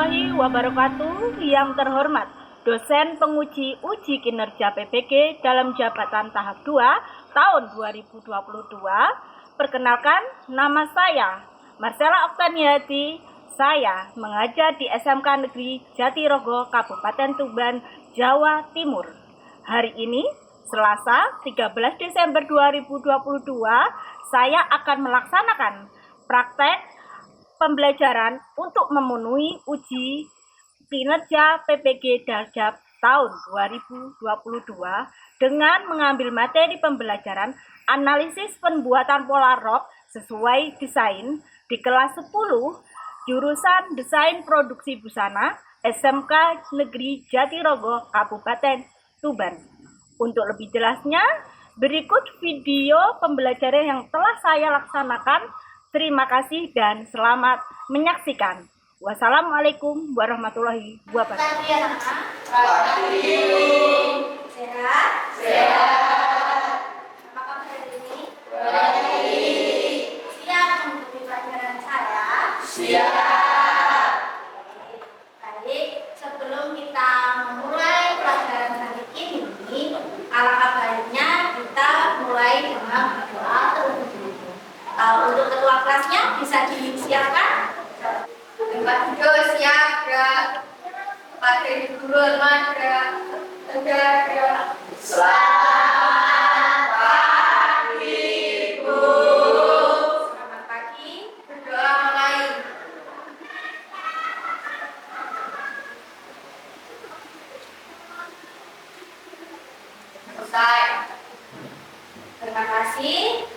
warahmatullahi wabarakatuh. Yang terhormat dosen penguji uji kinerja PPG dalam jabatan tahap 2 tahun 2022. Perkenalkan, nama saya Marcella Oktaniati. Saya mengajar di SMK Negeri Jatirogo, Kabupaten Tuban, Jawa Timur. Hari ini, Selasa 13 Desember 2022, saya akan melaksanakan praktek pembelajaran untuk memenuhi uji kinerja PPG Daljab tahun 2022 dengan mengambil materi pembelajaran analisis pembuatan pola rok sesuai desain di kelas 10 jurusan Desain Produksi Busana SMK Negeri Jatirogo, Kabupaten Tuban. Untuk lebih jelasnya, berikut video pembelajaran yang telah saya laksanakan. Terima kasih dan selamat menyaksikan. Wassalamualaikum warahmatullahi wabarakatuh. Sehat? Sehat. Apa kabar hari ini? Baik. Siap mengikuti pelajaran saya? Siap. Baik, sebelum kita memulai pelajaran hari ini, alangkah baiknya kita mulai dengan berdoa terlebih dahulu. Untuk ketua kelasnya bisa disiapkan. Pak Dudo siap, Pak Guru ada. Selamat pagi, Bu. Selamat pagi. Berdoa mulai. Selesai. Terima kasih.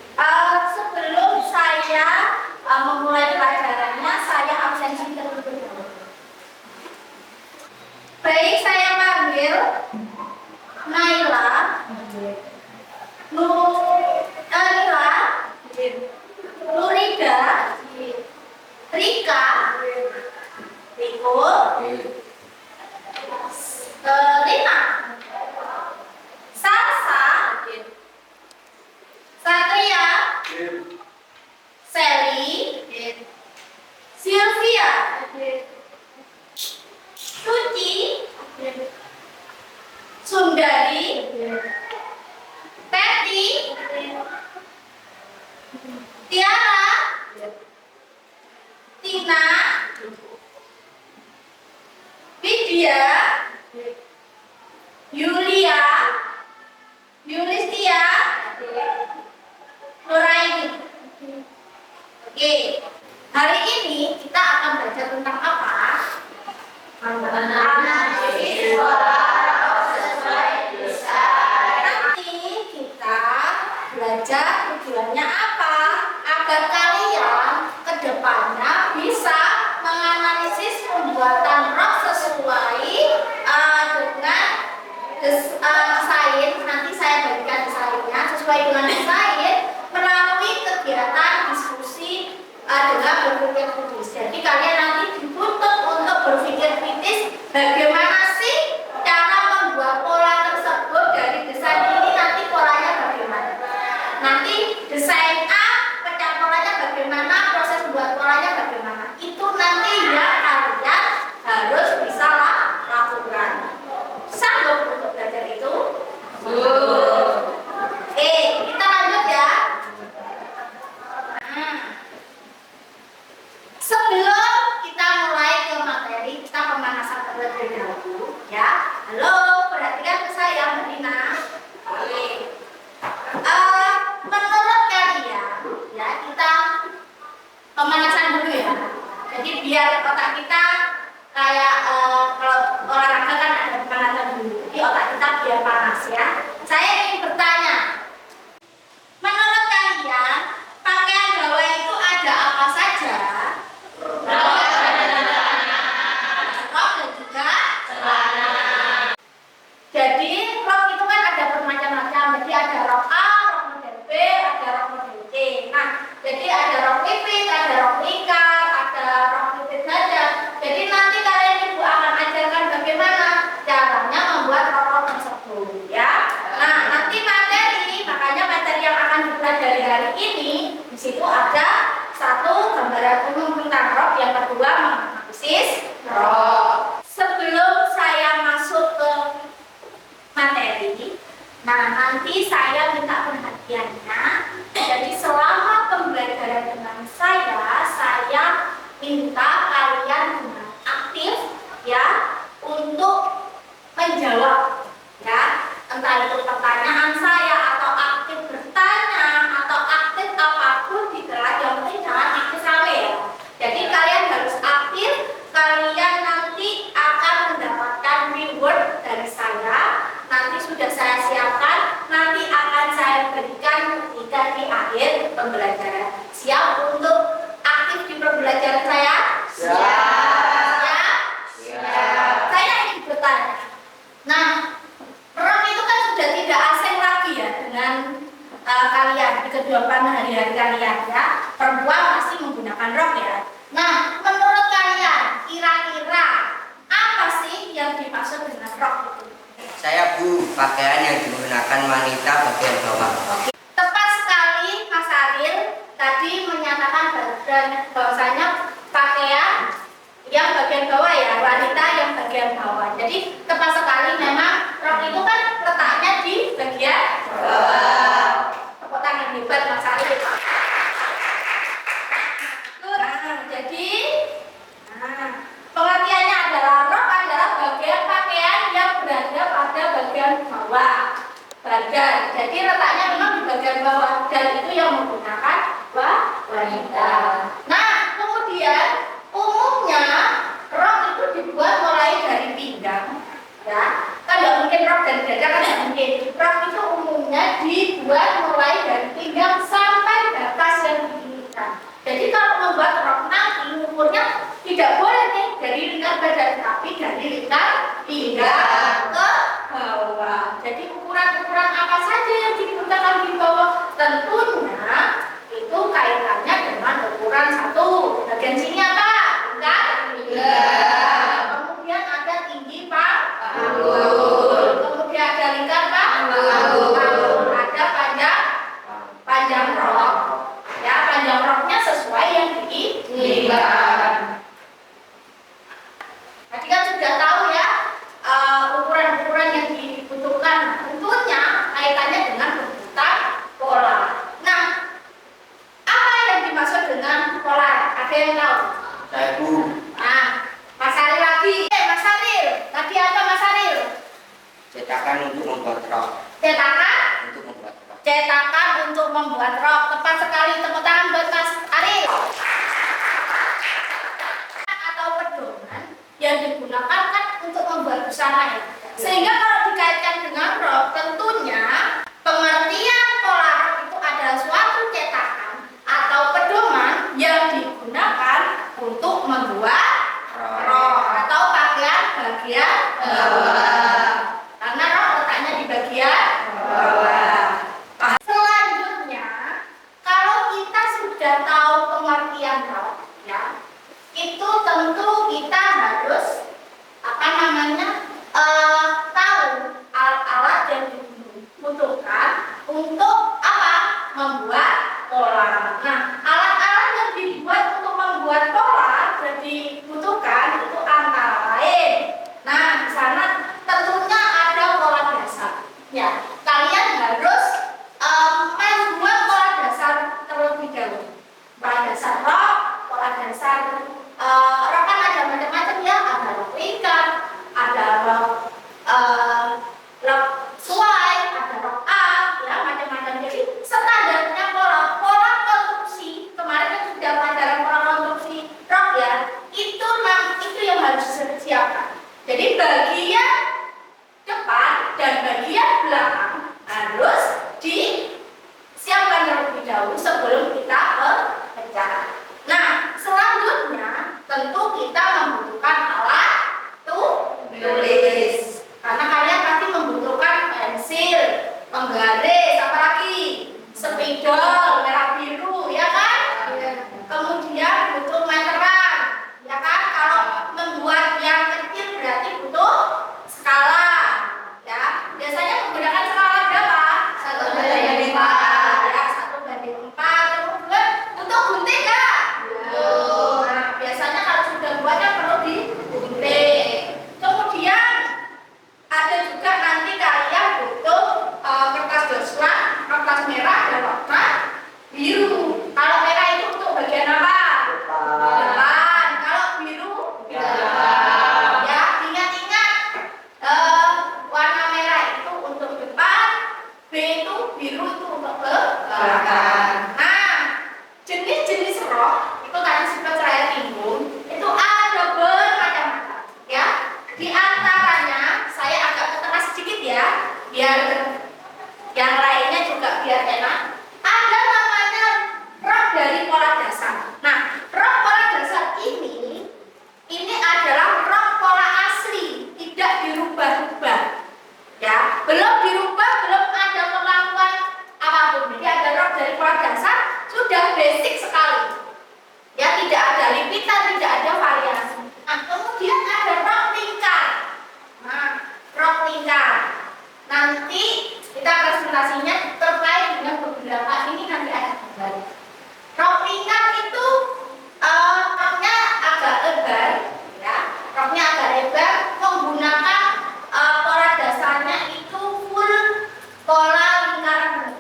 Sebelum saya memulai pelajarannya, saya absensi terlebih dahulu. Baik, saya panggil Naila, Nurida, Rika, Riko, Lina, Salsa, Satria, Sally, Sylvia, Suci, Sundari, Teti, Tiara, Tina, Widya, Yulia, Yulistia, Nuraini. Oke, hari ini kita akan belajar tentang apa? Analisis pola rok sesuai desain. Nanti kita belajar tujuannya apa? Agar kalian kedepannya bisa menganalisis pembuatan rok sesuai dengan desain. Nanti saya berikan desainnya sesuai dengan desain melalui kegiatan diskusi dengan berpikir kritis. Jadi kalian nanti dituntut untuk berpikir kritis bagaimana sih cara membuat pola tersebut dari desain ini, nanti polanya bagaimana. Nanti desain A, pecah polanya bagaimana, proses membuat polanya bagaimana. Itu nanti ya kalian harus bisa lakukan. Sanggup untuk belajar itu? Oke, kita lanjut ya. Sebelum kita mulai ke materi, kita pemanasan terlebih dahulu ya. Halo, perhatikan ke saya, Mbak Dina. Oke. Menurut kalian, ya kita pemanasan dulu ya. Jadi biar otak kita kayak kalau olahraga kan ada pemanasan dulu. Jadi otak kita biar panas ya. Saya ingin bertanya, menurut kalian pakaian bawah itu ada apa saja? Rok dan juga celana. Jadi rok itu kan ada bermacam-macam. Jadi ada rok A, rok model B, ada rok model C. Nah, jadi ada rok pipit, ada rok lingkar, ada rok pipit dada. Jadi nanti kalian ibu akan ajarkan bagaimana caranya membuat rok tersebut ya. Nah, nanti materi, makanya materi yang akan dipelajari hari ini, di situ ada satu gambaran umum tentang rok, yang kedua menganalisis rok. menjawab, ya, entah itu pertanyaan saya atau aktif bertanya atau aktif apapun di kelas, yang penting jangan aktif rame ya. Jadi kalian harus aktif, kalian nanti akan mendapatkan reward dari saya. Nanti sudah saya siapkan, nanti akan saya berikan ketika di akhir pembelajaran. Siap untuk aktif di pembelajaran saya? Siap. Saya ingin bertanya. Nah, rock itu kan sudah tidak asing lagi ya dengan kalian di kehidupan hari-hari kalian ya. Perempuan pasti menggunakan rok ya. Nah, menurut kalian kira-kira apa sih yang dimaksud dengan rok itu? Saya Bu, pakaian yang digunakan wanita bagian bawah. Oke. Tepat sekali Mas Aril tadi menyatakan bahwasanya pakaian yang bagian bawah ya, wanita yang bagian bawah. Jadi tepat sekali, memang rok itu kan letaknya di bagian bawah. Tepuk tangan hebat Mas Aril. Jadi pengertiannya adalah rok adalah bagian pakaian yang berada pada bagian bawah badan. Jadi letaknya memang di bagian bawah dan itu yang menggunakan wanita. Nah, kemudian umumnya rok itu dibuat mulai dari pinggang, ya. Kan nggak mungkin rok dari dada, kan nggak mungkin. Rok itu umumnya dibuat mulai dari pinggang sampai batas yang diinginkan. Jadi kalau membuat rok nanti ukurnya tidak boleh nih dari lingkar badan, tapi dari lingkar pinggang ke bawah. Jadi ukuran-ukuran apa saja yang digunakan di bawah? Tentunya itu kaitannya dengan ukuran satu. Bagian sini apa? Lingkar pinggang. Kemudian ada tinggi panggul. Kemudian ada lingkar panggul. Ada panjang rok. Ya, panjang roknya sesuai yang diinginkan. Tadi kan sudah tahu ya ukuran-ukuran yang dibutuhkan. Tentunya kaitannya dengan bentukan pola. Nah, apa yang dimaksud dengan pola? Ada yang tahu? Saya Bu. Nah, Mas Aril lagi. Mas Aril, tadi apa Mas Aril? Cetakan untuk membuat rok. Cetakan? Untuk membuat rok. Cetakan untuk membuat rok. Tepat sekali, tepuk tangan buat Mas Aril. Atau pedoman yang digunakan kan untuk membuat busana ya. Sehingga kalau dikaitkan dengan rok, tentunya pengertian pola rok itu adalah suatu cetakan atau pedoman yang digunakan untuk membuat rok atau pakaian bagian bawah. Karena rok letaknya di bagian bawah. Selanjutnya, kalau kita sudah tahu pengertian rok, ya, itu tentu kita harus tahu alat-alat yang dibutuhkan untuk apa? Membuat pola. Nah, alat-alat yang dibuat untuk membuat pola yang dibutuhkan itu antara lain. Nah, di sana tentunya ada pola dasar. Ya, kalian harus membuat pola dasar terlebih dahulu. Pola dasar rok, pola dasar rok kan ada macam-macam ya, ada rok lingkar, ada rok suai, ada rok A, ya macam-macam. Jadi standarnya pola konstruksi kemarin kan sudah pelajaran pola konstruksi rok ya, itu yang harus disiapkan. Jadi bagian depan dan bagian belakang biar yang lainnya juga biar enak. Ada namanya rok dari pola dasar. Nah, rok pola dasar ini adalah rok pola asli, tidak dirubah-rubah. Ya, belum dirubah, belum ada perlakuan apapun. Jadi ada rok dari pola dasar sudah basic sekali. Ya, tidak ada lipitan, tidak ada variasi. Nah, kemudian ada rok lingkar. Nah, rok lingkar. Nanti kita presentasinya terkait dengan beberapa ini nanti ada gambar. Rok lingkar itu roknya agak lebar, ya. Roknya agak lebar, menggunakan pola dasarnya itu full pola lingkaran,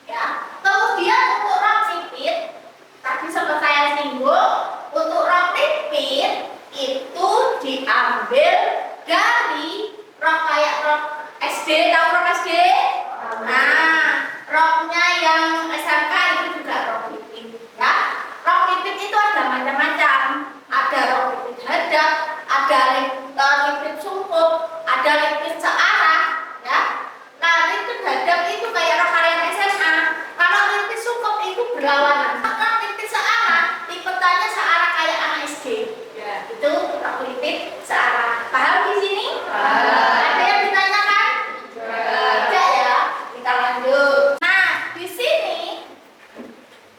ya. Kemudian untuk rok lipit, tadi sempat saya singgung, untuk rok lipit itu diambil dari rok kayak rok SD, tahu rok SD? Nah, roknya yang SMK itu juga rok lipit, ya. Rok lipit itu ada macam-macam. Ada rok lipit hadap, ada lipit sungkup, ada lipit searah, ya. Nah, lipit hadap itu kayak rok harian SMA. Kalau lipit sungkup itu berlawanan. Rok lipit searah, lipetannya searah kayak anak SD. Ya, itu rok lipit searah. Paham di sini? Ada yang ditanyakan? Tidak ya. Kita lanjut. Nah, di sini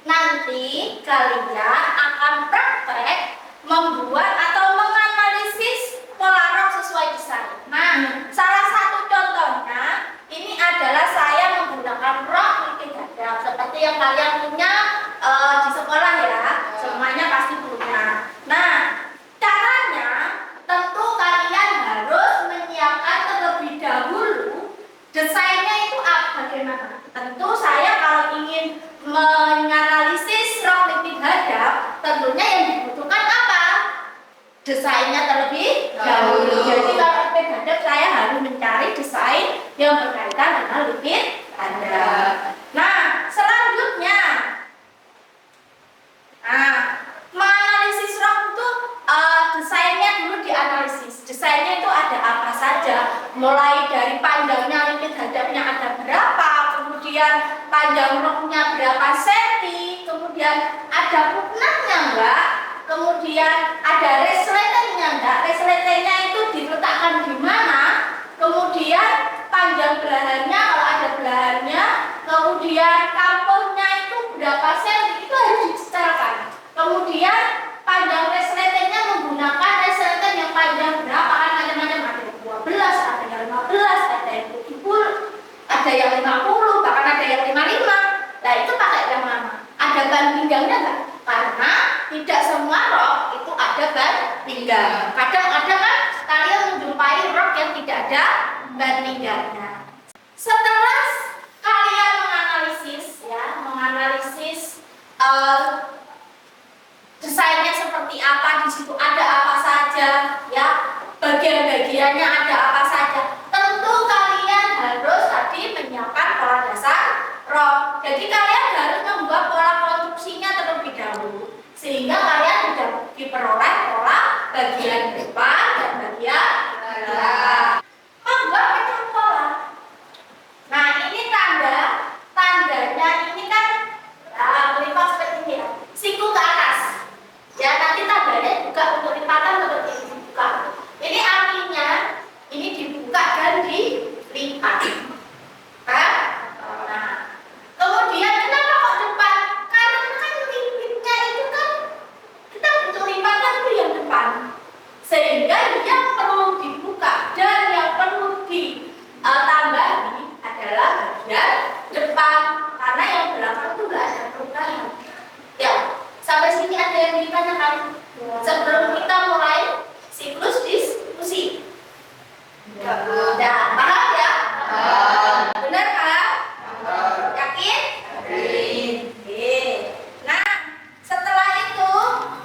nanti kalian akan praktek membuat atau menganalisis pola rok sesuai desain. Nah, salah satu contohnya ini adalah saya menggunakan rok lipit hadap seperti yang kalian punya di sekolah ya. Semuanya pasti punya. Nah, caranya tentu kalian harus menyiapkan terlebih dahulu desainnya itu bagaimana. Tentu saya kalau ingin menganalisis rok lipit hadap, tentunya yang dibutuhkan apa? Desainnya terlebih dahulu. Jadi kalau lipit hadap saya harus mencari desain yang berkaitan dengan lipit hadap. Nah, selanjutnya, menganalisis rok itu desainnya dulu dianalisis. Desainnya itu ada apa saja, mulai dari panjangnya lipit hadapnya ada berapa, kemudian panjang roknya berapa senti, kemudian ada puknanya enggak, kemudian ada resletingnya enggak, resletingnya itu diletakkan di mana, kemudian panjang belahannya kalau ada belahannya, kemudian kampuhnya itu berapa senti, itu harus disetelkan. Kemudian panjang resletingnya menggunakan resleting yang panjang berapa, kan macam-macam, ada yang 12, ada yang 15, ada yang 70, ada yang 50, bahkan ada yang 55. Nah, itu pakai yang mana? Ada ban pinggangnya enggak? Karena tidak semua rok itu ada ban pinggang. Kadang ada kan kalian menjumpai rok yang tidak ada ban pinggangnya. Setelah kalian menganalisis desainnya seperti apa, di situ ada apa saja, ya, bagian-bagiannya ada apa saja. Tentu kalian harus tadi menyiapkan pola dasar rok. Jadi kalian harus membuat pola konstruksinya terlebih dahulu, sehingga kalian sudah diperoleh pola bagian depan dan bagian belakang. Membuat pecah pola. Nah, ini tandanya ini kan melipat seperti ini ya, siku ke atas. Ya, nanti tandanya juga untuk lipatan seperti ini dibuka. Ini artinya ini dibuka dan dilipat. Nah, kemudian kenapa kok depan? Karena kan lipitnya itu kan kita butuh lipatan itu yang depan, sehingga yang perlu dibuka dan yang perlu ditambahi adalah bagian depan, karena yang belakang itu nggak ada perubahan. Ya, sampai sini ada yang ditanyakan sebelum kita mulai siklus diskusi. Udah paham ya? Benar kan? Yakin? Oke. Nah, setelah itu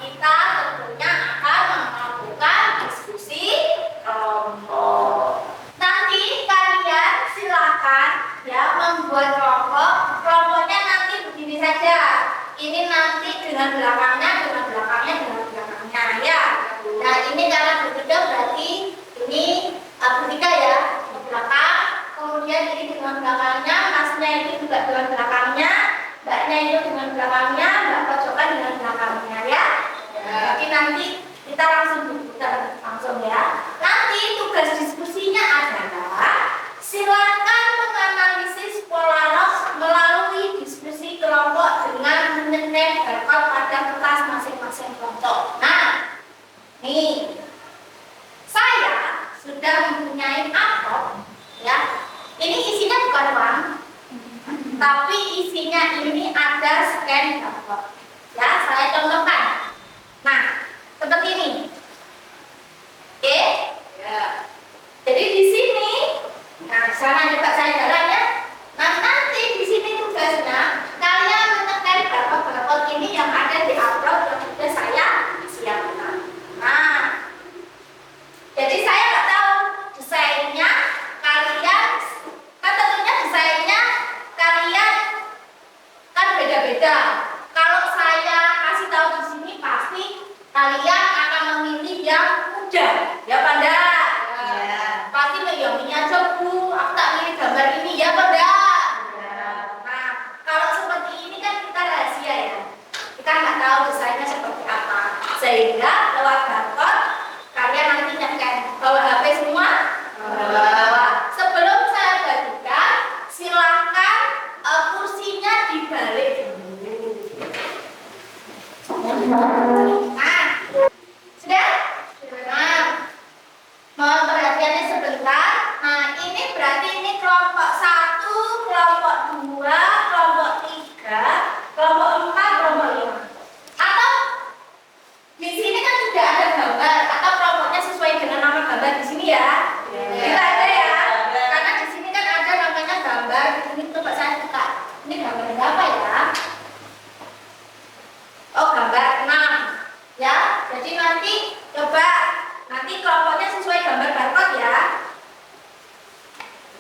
kita tentunya akan melakukan diskusi kelompok. Nanti kalian silakan ya membuat kelompok. Kelompoknya nanti begini saja. Ini nanti dengan belakangnya ya. Nah, ini cara berbeda berarti ini bertiga ya, ke belakang, kemudian ini belakangnya, masnya itu juga dengan belakangnya, mbaknya itu dengan belakangnya, mbak pojokan dengan belakangnya ya. Jadi nanti kita langsung diputar langsung ya. Nanti tugas diskusinya adalah silakan menganalisis pola ROS melalui diskusi kelompok dengan menyetem barcode pada kertas masing-masing kelompok. Nah, nih saya sudah mempunyai amplop ya. Ini isinya bukan uang, tapi isinya ini ada scan barcode. Ya, saya contohkan. Nah, seperti ini. Oke? Ya. Jadi di sini, nah sana juga saya jalan ya. Nah, nanti di sini tugasnya kalian menekan barcode ini yang ada di amplop yang sudah saya siapkan. Nah, jadi saya nggak tahu desainnya kalian, kan tentunya desainnya kalian kan beda-beda. Kalau saya kasih tahu di sini pasti kalian akan memilih yang mudah, ya Panda. Ya. Pasti yang ini aja Bu, aku tak pilih gambar ini ya Panda. Ya. Nah, kalau seperti ini kan kita rahasia ya. Kita nggak tahu desainnya seperti apa. Sehingga lewat barcode kalian nanti nyekan bawa HP semua. Bawa. Sebelum saya bagikan, silakan kursinya dibalik dulu. Nah, sudah? Nah, mohon perhatiannya sebentar. Nah, ini berarti ini kelompok 1, kelompok 2, kelompok 3, kelompok 4, kelompok 5. Atau di sini kan sudah ada gambar atau kelompoknya sesuai dengan nama gambar di sini ya. Kita ada ya. Karena di sini kan ada namanya gambar. Ini coba saya buka. Ini gambarnya apa ya? Oh, gambar 6. Ya. Jadi nanti coba nanti kelompoknya sesuai gambar barcode ya.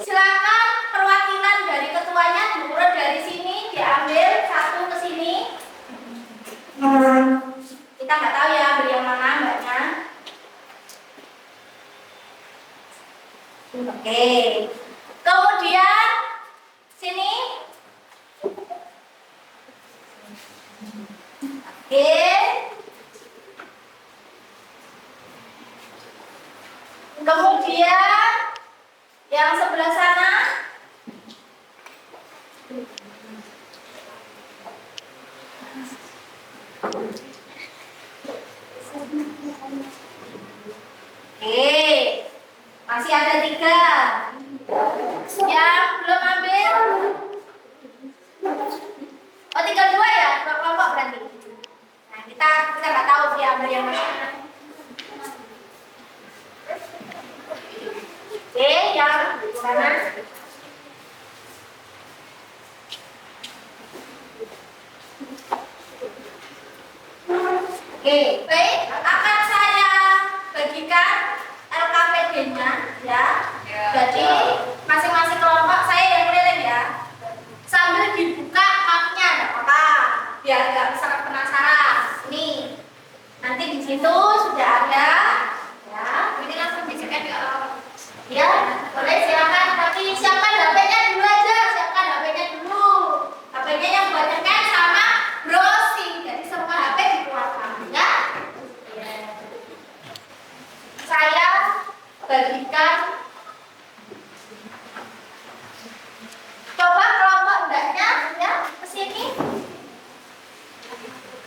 Silakan perwakilan dari ketuanya diurut dari sini, diambil satu ke sini. Kita nggak tahu ya ambil yang mana mbaknya. Oke. Kemudian sini. Oke. Kemudian yang sebelah sana. Oke, masih ada 3. Yang belum ambil? Oh, tinggal 2 ya, kelompok berarti. Nah, kita nggak tahu sih ambil yang mana. Oke, yang sana. Oke, baik. Akan saya bagikan LKPD-nya ya. Jadi masing-masing kelompok saya yang keliling ya. Sambil dibuka mapnya, nggak apa-apa. Biar nggak sangat penasaran. Nih, nanti di situ sudah ada. Ya, ini langsung di-scan ya. Ya, boleh silakan. Tapi siapkan HP-nya dulu aja. Siapkan HP-nya dulu. HP-nya yang buat nyekan sama browsing. Jadi semua HP dikeluarkan ya. Saya bagikan. Coba kelompok hendaknya ya ke sini.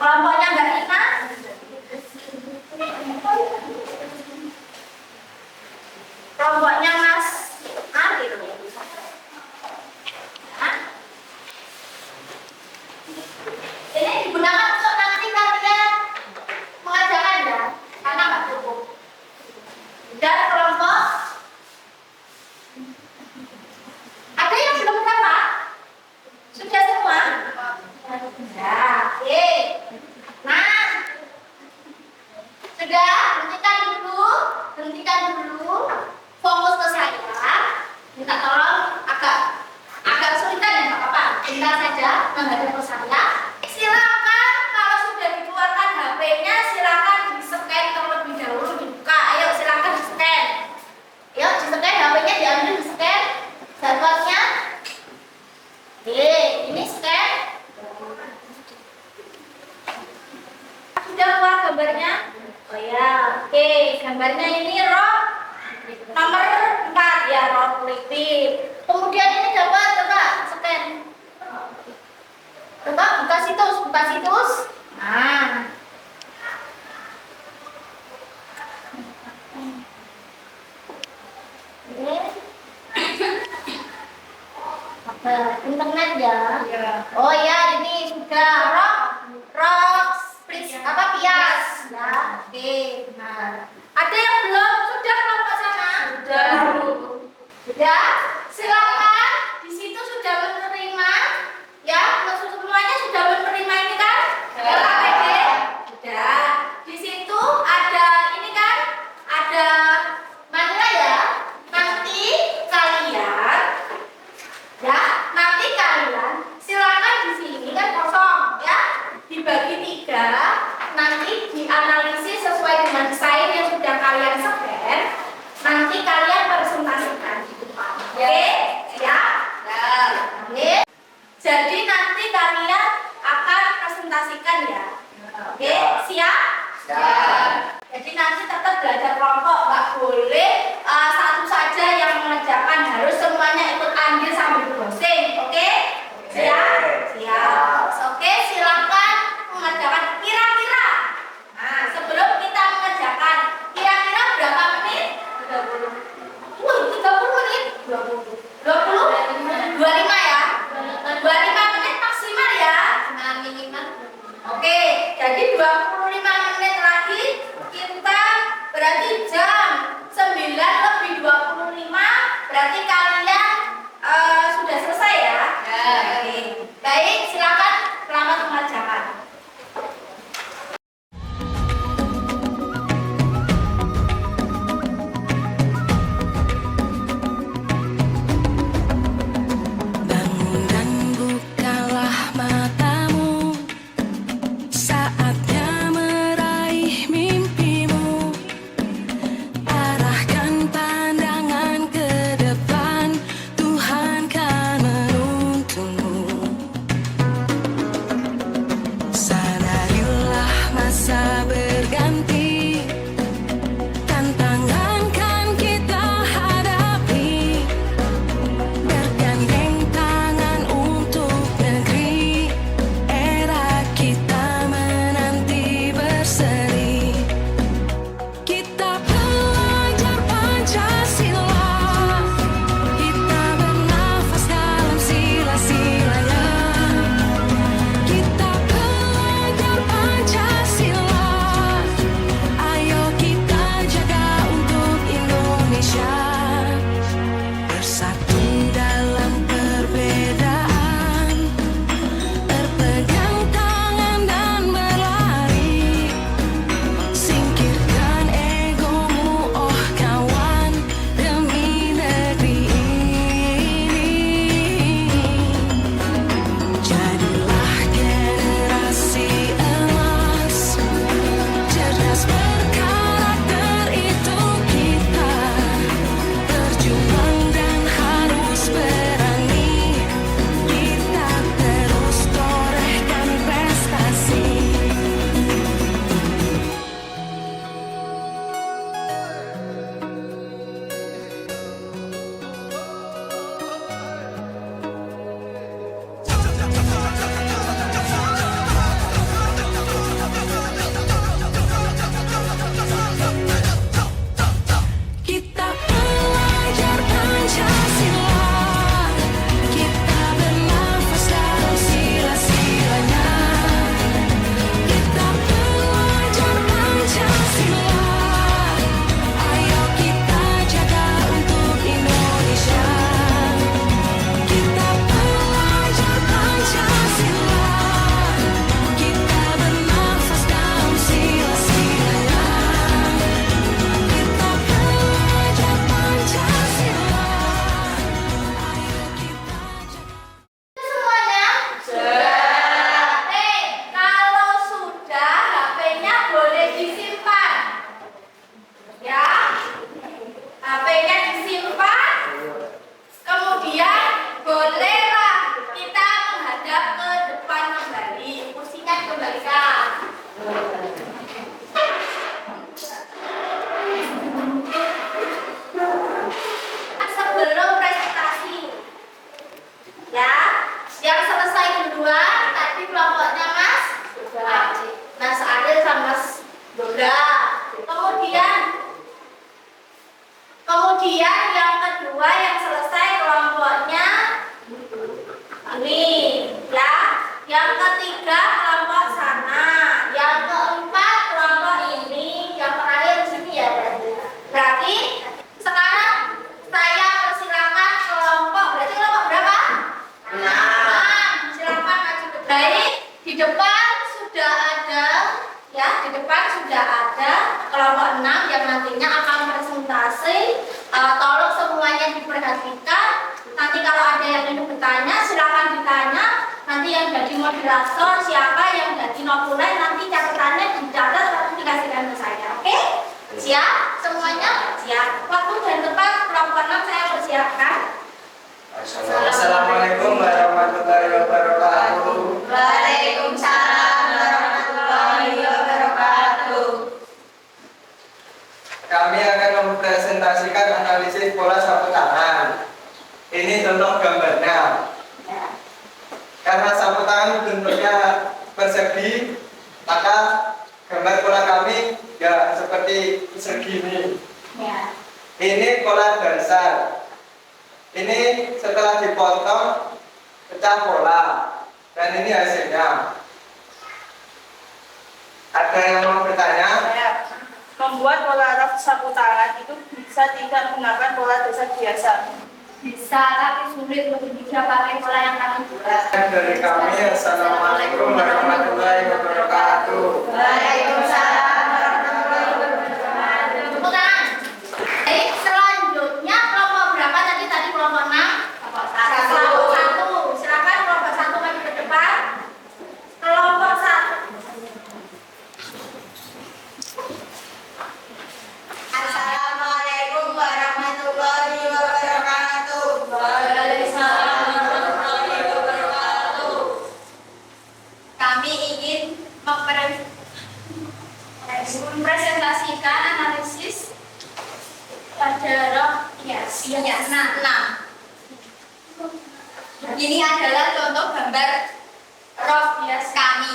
Kelompoknya Mbak Ina. Kelompoknya Mas Arif. Nah. Ini digunakan untuk nanti kalian mengajarkan ya, karena nggak cukup. Dan kelompok ada yang belum dapat? Sudah semua? Ya, oke. Nah, sudah hentikan dulu, fokus ke saya. Minta tolong agak sulitan ya, nggak apa-apa. Bentar saja menghadap ke saya. Silakan kalau sudah dikeluarkan HP-nya, silakan di-scan terlebih dahulu, dibuka. Ayo silakan di-scan. Ayo di-scan HP-nya, diambil di-scan barcode-nya. Sip. Kemudian ini dapat coba scan. Coba buka situs, Nah. Ini apa? Internet ya? Iya. Oh ya, ini sudah please apa Pias ya. Oke, benar. Ada yang belum? Sudah kelompok sana? Sudah. Silakan. Di situ sudah menerima ya, semuanya sudah menerima ini kan? LKPD. Sudah. Di situ ada ini kan? Ada mana ya? Nanti kalian silakan di sini kan kosong ya, dibagi 3, nanti dianalisis sesuai dengan desain yang sudah kalian scan, nanti kalian presentasikan di depan. Oke, siap? Oke. Jadi nanti kalian akan presentasikan ya. Oke, siap? Jadi nanti tetap belajar kelompok, nggak boleh satu saja yang mengerjakan, harus semuanya ikut andil sambil browsing. Oke? Siap. Oke, silakan mengerjakan kira-kira. Nah, sebelum kita mengerjakan, kira-kira berapa menit? 30. Wah, 30 menit? 20? 25 ya? 25 menit maksimal ya? Nah, minimal. Oke, jadi 25 menit lagi kita berarti jam 9:25, berarti kalian sudah selesai ya? Oke. Baik, silakan selamat mengerjakan. Bangun dan bukalah matamu, saatnya meraih mimpimu. Arahkan pandangan ke depan, Tuhan kan menuntunmu. Sadarilah masa berganti, tantangan kan kita hadapi. Bergandeng tangan untuk negeri, era kita menanti berseri. Kita belajar Pancasila, kita bernafas dalam sila-silanya. Kita belajar Pancasila, ayo kita jaga untuk Indonesia. Bersatu dalam perbedaan, berpegang tangan dan berlari. Singkirkan egomu, oh kawan, demi negeri ini. Jadilah generasi emas, cerdas berkarakter itu kita. Berjuang dan harus depan sudah ada kelompok 6 yang nantinya akan presentasi. Tolong semuanya diperhatikan. Nanti kalau ada yang ingin bertanya, silakan ditanya. Nanti yang jadi moderator, siapa yang jadi notulen, nanti catatannya dicatat lalu dikasihkan ke saya. Oke? Siap? Semuanya? Siap. Waktu dan tempat kelompok 6 saya persiapkan. Assalamualaikum warahmatullahi wabarakatuh. Waalaikumsalam warahmatullahi wabarakatuh. Kami akan mempresentasikan analisis pola sapu tangan. Ini contoh gambarnya. Karena sapu tangan bentuknya persegi, maka gambar pola kami ya seperti segini. Ya. Ini pola dasar. Ini setelah dipotong pecah pola, dan ini hasilnya. Ada yang mau bertanya? Membuat pola sapu tangan itu bisa tidak menggunakan pola dasar biasa. Bisa, tapi sulit untuk bisa pakai pola yang kami buat. Dari kami, Assalamualaikum warahmatullahi wabarakatuh. Waalaikumsalam warahmatullahi wabarakatuh. Tepuk tangan. Baik, selanjutnya kelompok berapa tadi? Tadi kelompok 6? Kelompok 1. Silakan kelompok 1 maju ke depan. Kelompok 1. Assalamualaikum warahmatullahi wabarakatuh. Waalaikumsalam warahmatullahi wabarakatuh. Kami ingin mempresentasikan analisis pada roh hias. Nah, ini adalah contoh gambar roh hias kami.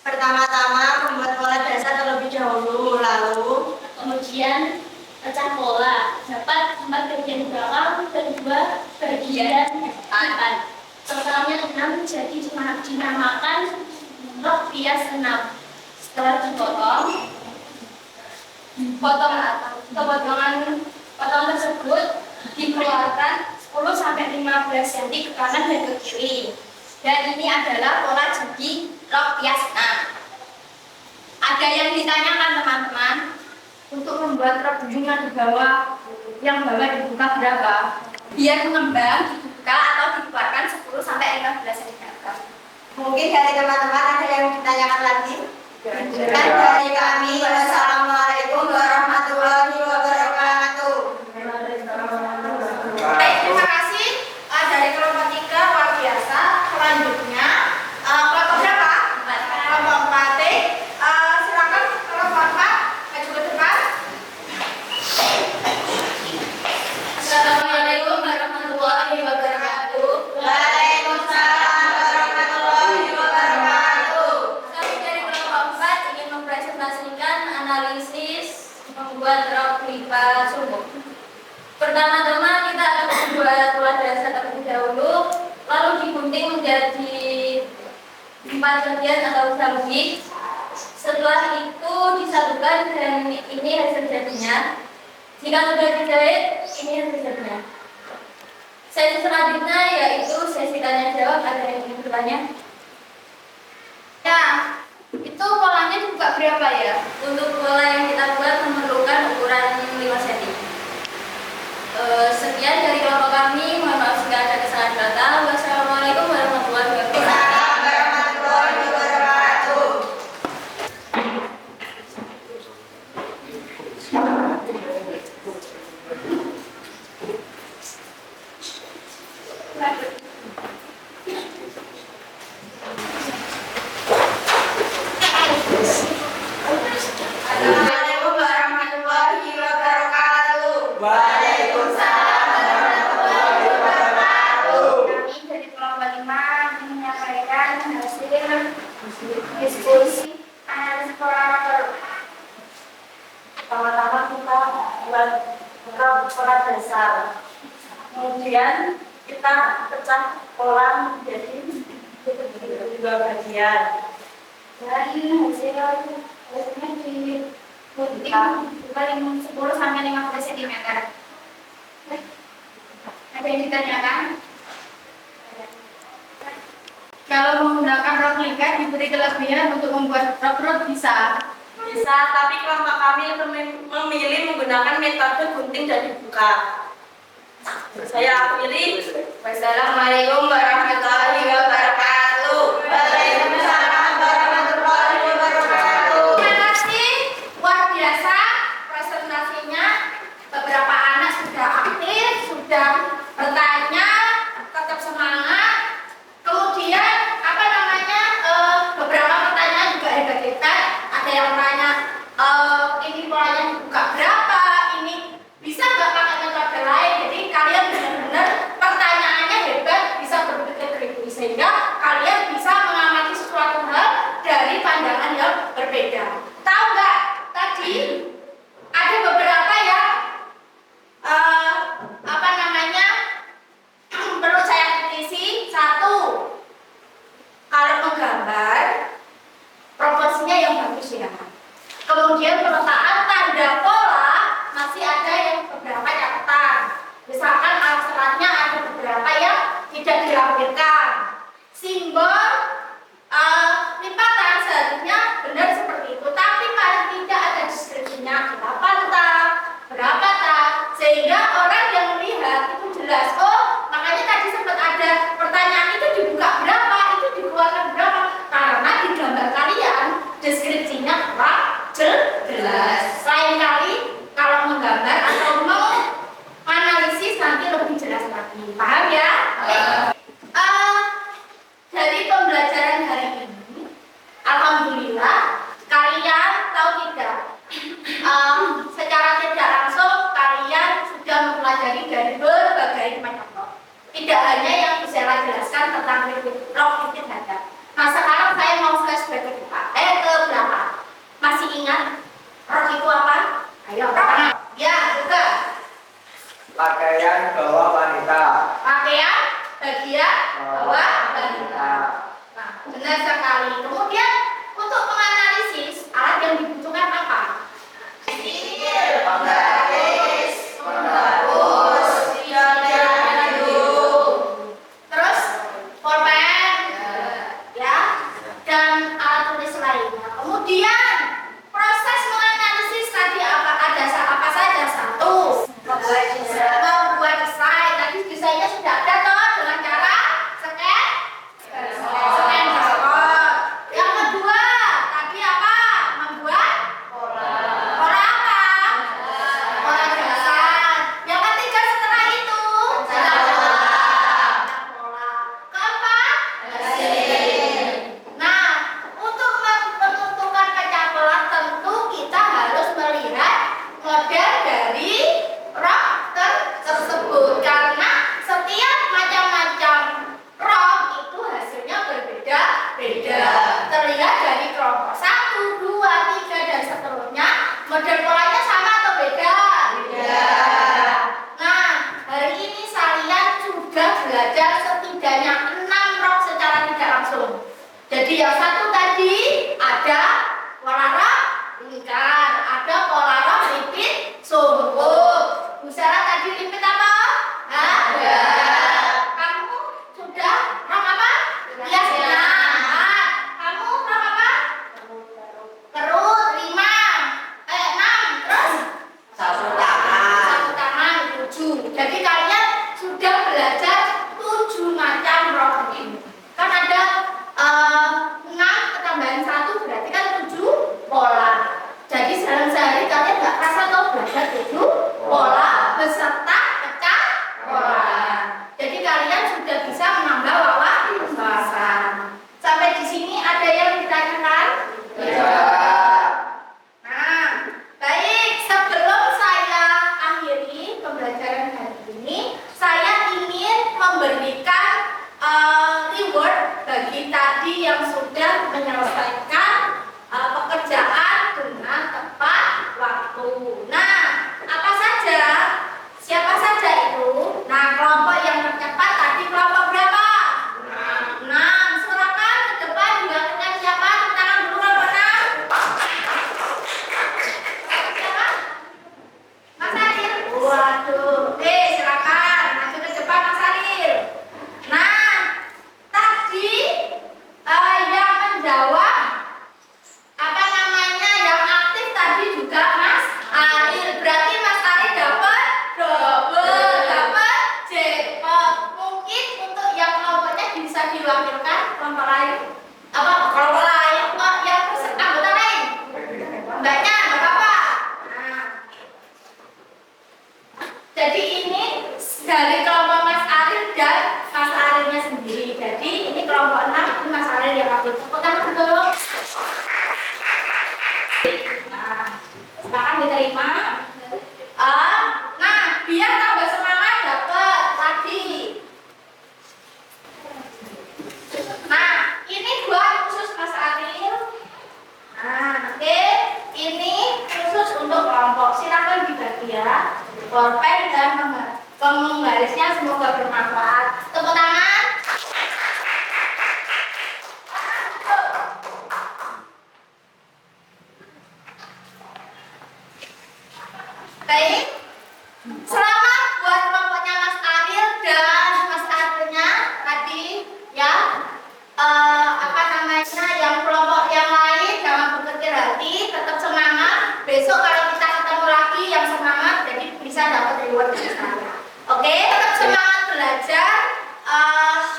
Pertama-tama membuat pola dasar terlebih dahulu, lalu kemudian pecah pola. Dapat 4 bagian belakang dan 2 bagian depan. Totalnya 6, jadi dinamakan roh hias 6. Setelah dipotong, potongan tersebut dikeluarkan 10-15 cm ke kanan dan ke kiri. Dan ini adalah pola jadi rok hias. Nah, ada yang ditanyakan teman-teman, untuk membuat rok junjungan di bawah, yang bawah dibuka berapa? Biar mengembang dibuka atau dikeluarkan 10-15 cm. Mungkin dari teman-teman ada yang ditanyakan lagi? Dan dari kami, wassalamualaikum warahmatullahi wabarakatuh. Baik, terima kasih. Dari kelompok 3 luar biasa. Selanjutnya kelompok berapa? Kelompok 4. Silakan kelompok 4 maju ke depan. Assalamualaikum warahmatullahi wabarakatuh. Waalaikumsalam warahmatullahi wabarakatuh. Kami dari kelompok 4 ingin mempresentasikan analisis membuat rok lipat sumbu. Pertama-tama kita akan membuat pola dasar terlebih dahulu, lalu digunting menjadi 4 bagian atau lebih. Setelah itu disatukan dan ini hasil jadinya. Jika sudah dijahit, ini hasil jadinya. Sesi selanjutnya yaitu sesi tanya jawab. Ada yang ingin bertanya? Ya, itu polanya dibuka berapa ya? Untuk pola yang kita buat memerlukan ukuran 5 cm. Sekian dari kelompok kami. Mohon maaf jika ada kesalahan kata. Wassalamualaikum warahmatullahi wabarakatuh. Assalamualaikum warahmatullahi wabarakatuh. Waalaikumsalam warahmatullahi wabarakatuh. Kami dari kelompok 5 ingin menyampaikan hasil diskusi analisis pola. Pertama-tama kita buat pola dasar. Kemudian kita pecah pola menjadi 2 bagian. Dan hasilnya digunting paling 10-15 cm. Ada yang ditanyakan? Kalau menggunakan rok lingkar diberi kelebihan untuk membuat rok bisa. Bisa, tapi kelompok kami memilih menggunakan metode gunting dan dibuka. Saya akhiri. Wassalamualaikum warahmatullahi wabarakatuh. Waalaikumsalam warahmatullahi wabarakatuh. Terima kasih, luar biasa presentasinya. Beberapa anak sudah aktif, sudah bertanya, tetap semangat. Kemudian beberapa pertanyaan juga hebat-hebat. Ada yang tanya, ini polanya dibuka berapa? Ini bisa nggak pakai metode lain? Jadi kalian benar-benar pertanyaannya hebat, bisa berpikir kritis sehingga kalian bisa mengamati sesuatu hal dari pandangan yang berbeda. Tahu nggak? Tadi ada beberapa yang perlu saya kritisi. Satu, kalau menggambar proporsinya yang bagus ya. Kemudian pemetaan tanda pola masih ada yang beberapa catatan. Misalkan alat seratnya ada beberapa yang tidak dilampirkan. Simbol lipatan seharusnya benar seperti itu, tapi paling tidak ada deskripsinya berapa tak, sehingga orang yang melihat itu jelas. Oh, makanya tadi sempat ada pertanyaan itu dibuka berapa, itu dikeluarkan berapa, karena di gambar kalian deskripsinya kurang jelas. Lain kali kalau menggambar atau mau analisis nanti lebih jelas lagi. Paham ya? Dari pembelajaran hari ini, alhamdulillah kalian tahu tidak, secara tidak langsung kalian sudah mempelajari dari berbagai macam rok. Tidak hanya yang saya jelaskan tentang rok titik dada. Nah sekarang saya mau flashback ke belakang. Masih ingat rok itu apa? Ayo, ya juga. Pakaian bawah wanita. Pakaian bagian bawah wanita. Nah, benar sekali. Kemudian untuk menganalisis alat yang dibutuhkan apa? Penggaris, penggarus, terus pulpen, ya, dan alat tulis lainnya. Kemudian proses menganalisis tadi ada apa saja? Satu, membuat desain. Tadi desainnya sudah ada toh dengan cara scan barcode. Yang kedua tadi apa? Membuat pola apa? Pola dasar. Yang ketiga setelah itu pola. Keempat mesin. Nah, untuk menentukan pecah pola tentu kita harus melihat model dari rok tersebut, karena setiap macam-macam rok itu hasilnya berbeda-beda. Terlihat dari kelompok 1, 2, 3 dan seterusnya, model polanya sama atau beda? Beda. Nah, hari ini kalian sudah belajar setidaknya 6 rok secara tidak langsung. Jadi yang satu tadi ada pola rok lingkar, ada pola rok lipit sungkup. Bu Sarah tadi lipit apa? Ada. Kamu sudah rok apa? Hias nah. Kamu rok apa? Kerut 5, 6, terus Sapu tangan. satu tangan 7. Jadi kalian sudah belajar 7 macam rok ini. Kan ada 6 ketambahan 1 berarti kan 7 pola. Jadi sehari-hari kalian nggak rasa tahu belajar 7 pola beserta pecah pola. Jadi kalian sudah bisa menambah wawasan. Sampai di sini ada yang ditanyakan? Nah, baik, sebelum saya akhiri pembelajaran hari ini, saya ingin memberikan reward bagi tadi yang sudah menyelesaikan pekerjaan dengan tepat waktu. Nah, apa saja? Siapa saja itu? Nah, kelompok yang tercepat tadi kelompok berapa? 6. Silakan ke depan dilakukan siapa? Tepuk tangan dulu kelompok 6. Siapa? Mas Adil. Waduh, oke silakan maju ke depan Mas Adil. Nah, tadi dari kelompok Mas Arif dan Mas Arifnya sendiri. Jadi ini kelompok 6, ini Mas Arif yang ambil. Tepuk tangan dulu. Nah, silakan diterima. Nah, biar tambah semangat dapat tadi. Nah, ini buat khusus Mas Arif. Nah, oke. Ini khusus untuk kelompok. Silakan dibagi ya. Pulpen dan penggarisnya semoga bermanfaat. Tepuk tangan. Baik. Selamat buat kelompoknya Mas Ariel dan Mas Arielnya tadi ya. Yang kelompok yang lain jangan berkecil hati, tetap semangat. Besok kalau kita ketemu lagi yang semangat, jadi bisa dapat reward dari saya. Oke, tetap semangat belajar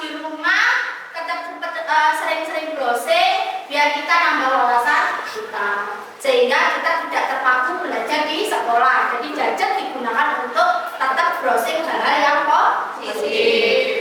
di rumah, tetap sering-sering browsing biar kita nambah wawasan kita, sehingga kita tidak terpaku belajar di sekolah. Jadi gadget digunakan untuk tetap browsing hal-hal yang positif.